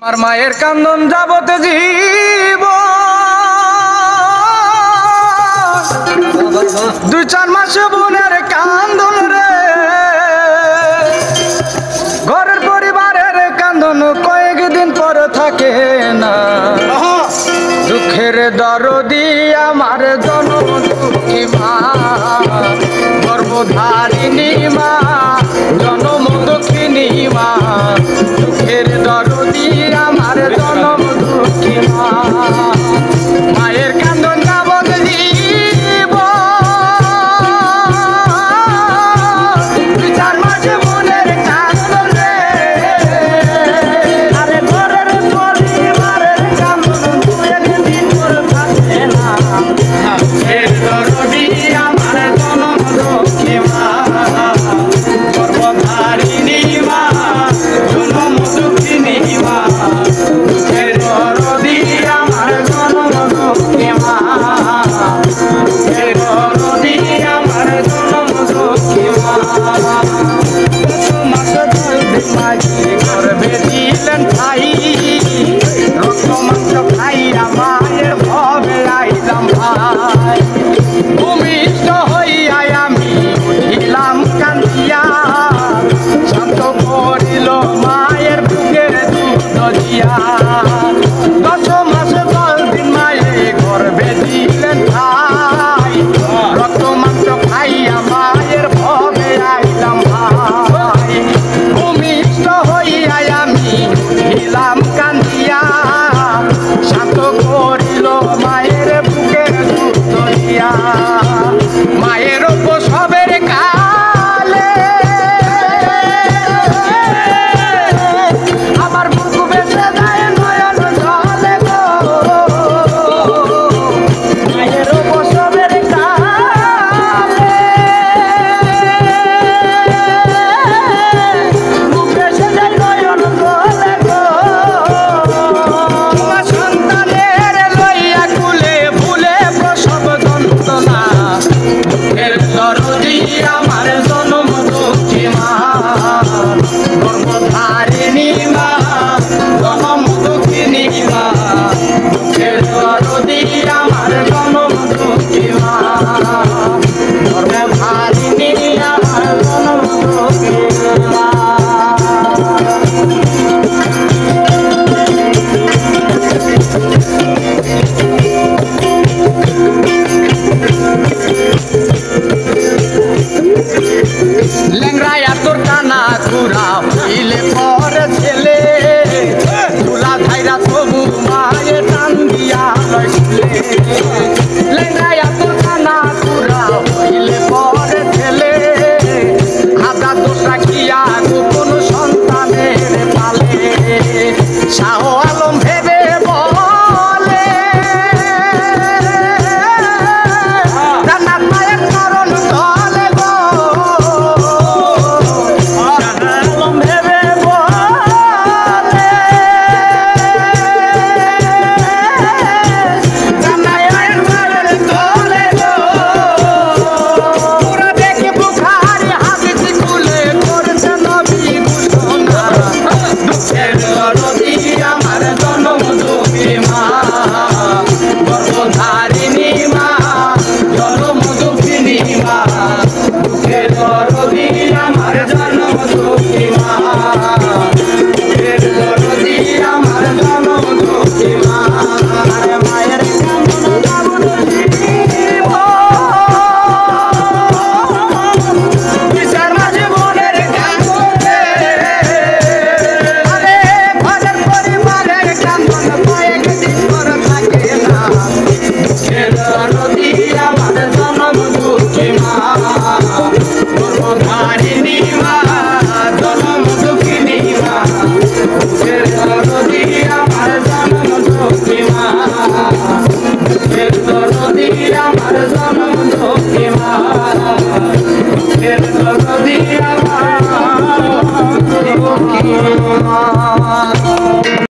আমার মায়ের কান্দন যাবতে জীব 2-4 মাস বোনের কান্দন রে ঘরের পরিবারের কান্দন কয়েকদিন পর থাকে না দুঃখের দরদি আমার জনম দুঃখী মা গর্ভধারিণী মা জনম দুঃখিনী মা দুঃখের দরদি আমার জনম দুঃখী মা মায়ের কান্দন যাবত জীব 2-4 মাস বোনের কান্দন রে আরে ঘরের পরিবারের কান্দন কয়েকদিন পর থাকে না দুঃখের দরদি আমার জনম দুঃখী মা গর্ভধারিণী মা জনম দুঃখিনী মা দুঃখের দরদি আমার জনম দুঃখী মা দুঃখের দরদি আমার জনম দুঃখী মা মাস মাঝি গর্ভে দিলেন ঠাই রক্ত মাংস খাইয়া মায়ের ভবে আইলাম ভাই ভূমিষ্ঠ হইয়া আমি উঠিলাম কান্দিয়া শান্ত করিল মায়ের বুকের দুধ দিয়া 10 মাস 10 দিন মায়ে গর্ভে দিলেন ঠাই রক্ত মাংস খাইয়া মায়ের ভবে আইলাম ভাই ভূমিষ্ঠ হইয়া আমি উঠিলাম কান্দিয়া শান্ত করিল মায়ের বুকের দুধ দিয়া মায়ের উপসবের কালে আমার বুক বেঁচে যায় নয়ন জলে গো মায়ের উপসবের কালে বুক বেঁচে যায় নয়ন জলে গো তোমার সন্তানের লইয়া কুলে ভুলে প্রসব যন্ত্রণা দুঃখের দরদি আমার জনম দুঃখী মা গর্ভধারিণী মা জনম দুঃখিনী মা দুঃখের দরদি আমার জনম দুঃখী মা গর্ভধারিণী আমার জনম দুঃখী মা লেংরাইয়া তোর কানা ঘুরা হইলে পর ছেলে তুলা ধাইরা তবু মায়ে টান দিয়া লইলে লেংরাইয়া তোর কানা ঘুরা হইলে পর ছেলে আদা দোষ রাখিয়া গোপন সন্তানের পালে সাহস